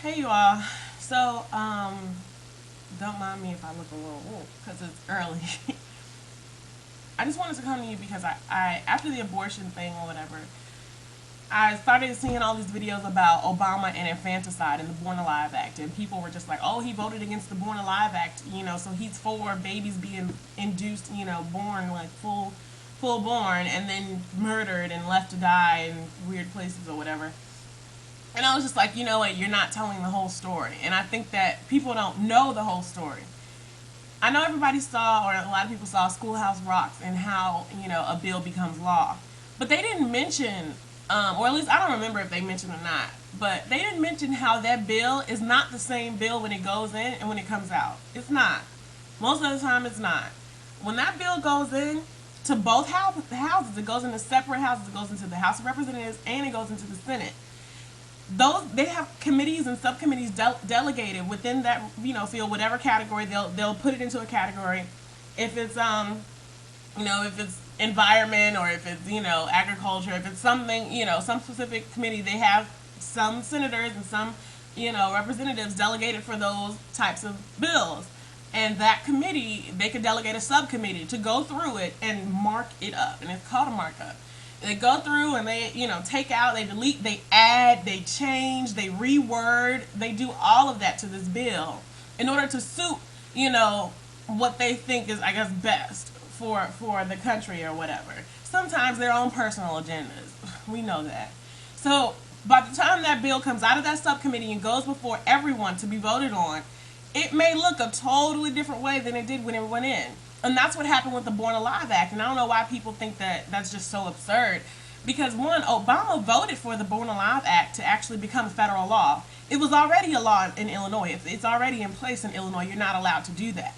Hey you all. So, don't mind me if I look a little because it's early. I just wanted to come to you because I after the abortion thing or whatever, I started seeing all these videos about Obama and infanticide and the Born Alive Act, and people were just like, "Oh, he voted against the Born Alive Act, so he's for babies being induced, born like full born, and then murdered and left to die in weird places or whatever." And I was just like, you know what, you're not telling the whole story. And I think that people don't know the whole story. I know everybody saw, or a lot of people saw, Schoolhouse Rocks and how, a bill becomes law. But they didn't mention, or at least I don't remember if they mentioned or not, but they didn't mention how that bill is not the same bill when it goes in and when it comes out. It's not. Most of the time, it's not. When that bill goes in to both houses, it goes into separate houses. It goes into the House of Representatives and it goes into the Senate. Those, they have committees and subcommittees delegated within that field, whatever category they'll put it into a category. If it's if it's environment, or if it's agriculture, if it's something, some specific committee, they have some senators and some representatives delegated for those types of bills. And that committee, they could delegate a subcommittee to go through it and mark it up, and it's called a markup. They go through and they, take out, they delete, they add, they change, they reword, they do all of that to this bill in order to suit, what they think is, I guess, best for the country or whatever. Sometimes their own personal agendas. We know that. So by the time that bill comes out of that subcommittee and goes before everyone to be voted on, it may look a totally different way than it did when it went in. And that's what happened with the Born Alive Act. And I don't know why people think that that's just so absurd. Because one, Obama voted for the Born Alive Act to actually become federal law. It was already a law in Illinois. It's already in place in Illinois. You're not allowed to do that.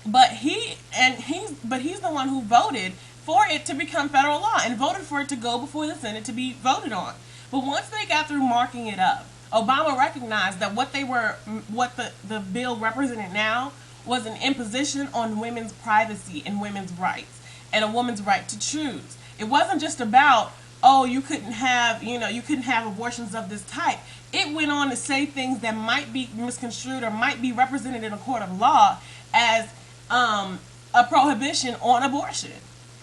But he's the one who voted for it to become federal law and voted for it to go before the Senate to be voted on. But once they got through marking it up, Obama recognized that what the bill represented now was an imposition on women's privacy and women's rights and a woman's right to choose. It wasn't just about, oh, you couldn't have abortions of this type. It went on to say things that might be misconstrued or might be represented in a court of law as a prohibition on abortion.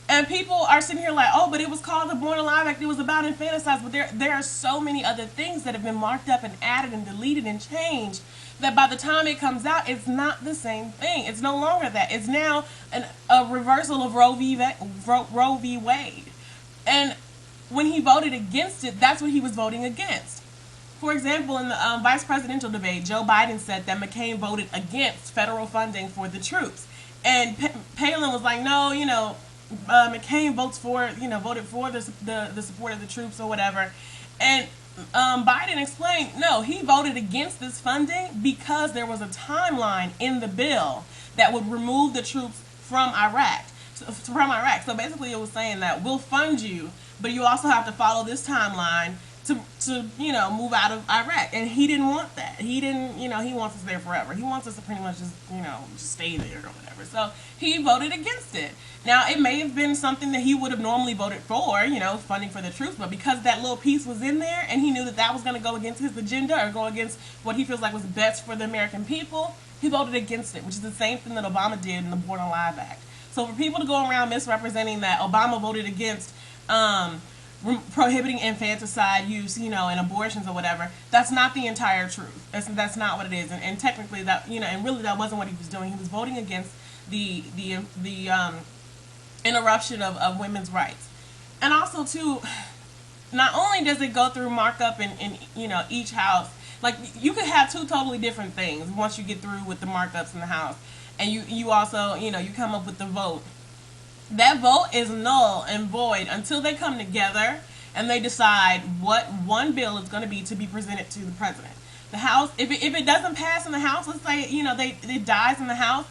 And people are sitting here like, oh, but it was called the Born Alive Act. It was about infanticide. But there are so many other things that have been marked up and added and deleted and changed that by the time it comes out, it's not the same thing. It's no longer that. It's now a reversal of Roe v. Wade. And when he voted against it, that's what he was voting against. For example, in the vice presidential debate, Joe Biden said that McCain voted against federal funding for the troops. And Palin was like, no, McCain voted for the support of the troops or whatever. And Biden explained, no, he voted against this funding because there was a timeline in the bill that would remove the troops from Iraq. So basically it was saying that we'll fund you, but you also have to follow this timeline to move out of Iraq. And he didn't want that. He didn't, he wants us there forever. He wants us to pretty much just stay there or whatever. So he voted against it. Now, it may have been something that he would have normally voted for, funding for the troops, but because that little piece was in there and he knew that was going to go against his agenda or go against what he feels like was best for the American people, he voted against it, which is the same thing that Obama did in the Born Alive Act. So for people to go around misrepresenting that Obama voted against prohibiting infanticide use, and abortions or whatever, that's not the entire truth. That's not what it is. And technically that, and really that wasn't what he was doing. He was voting against the interruption of women's rights. And also too, not only does it go through markup in each house, like you could have two totally different things once you get through with the markups in the house, and you also you come up with the vote. That vote is null and void until they come together and they decide what one bill is going to be presented to the president. The House, if it doesn't pass in the House, let's say it dies in the House,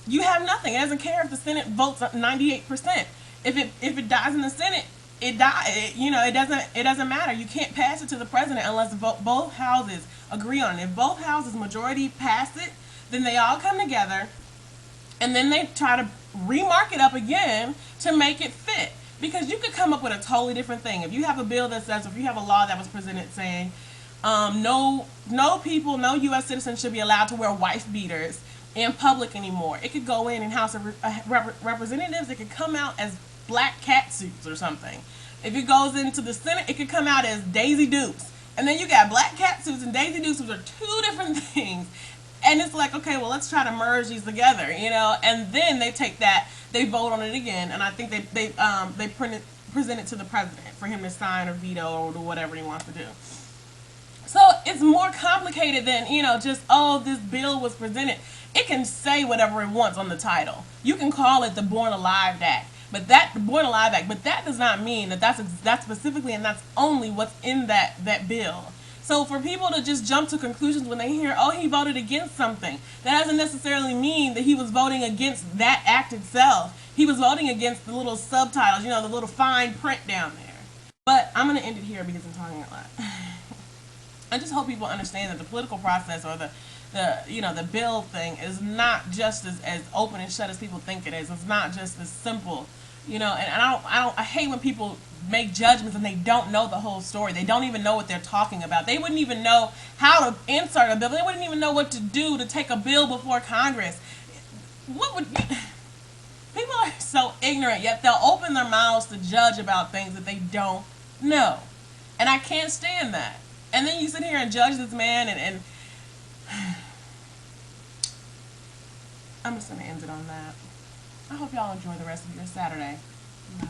you have nothing. It doesn't care if the Senate votes 98%. If it dies in the Senate, it dies. It doesn't matter. You can't pass it to the president unless both houses agree on it. If both houses majority pass it, then they all come together and then they try to remark it up again to make it fit. Because you could come up with a totally different thing. If you have a bill that says, if you have a law that was presented saying, No people, no U.S. citizens should be allowed to wear wife beaters in public anymore. It could go in House of Representatives. It could come out as black cat suits or something. If it goes into the Senate, it could come out as Daisy Dukes. And then you got black cat suits and Daisy Dukes, which are two different things. And it's like, okay, well, let's try to merge these together, you know. And then they take that, they vote on it again, and I think they present it to the president for him to sign or veto or do whatever he wants to do. So it's more complicated than, you know, just, oh, this bill was presented. It can say whatever it wants on the title. You can call it the Born Alive Act, but that does not mean that that's specifically and that's only what's in that bill. So for people to just jump to conclusions when they hear, oh, he voted against something, that doesn't necessarily mean that he was voting against that act itself. He was voting against the little subtitles, you know, the little fine print down there. But I'm going to end it here because I'm talking a lot. I just hope people understand that the political process or the bill thing is not just as open and shut as people think it is. It's not just as simple, you know. And I hate when people make judgments and they don't know the whole story. They don't even know what they're talking about. They wouldn't even know how to insert a bill. They wouldn't even know what to do to take a bill before Congress. People are so ignorant, yet they'll open their mouths to judge about things that they don't know. And I can't stand that. And then you sit here and judge this man and I'm just going to end it on that. I hope y'all enjoy the rest of your Saturday. Bye.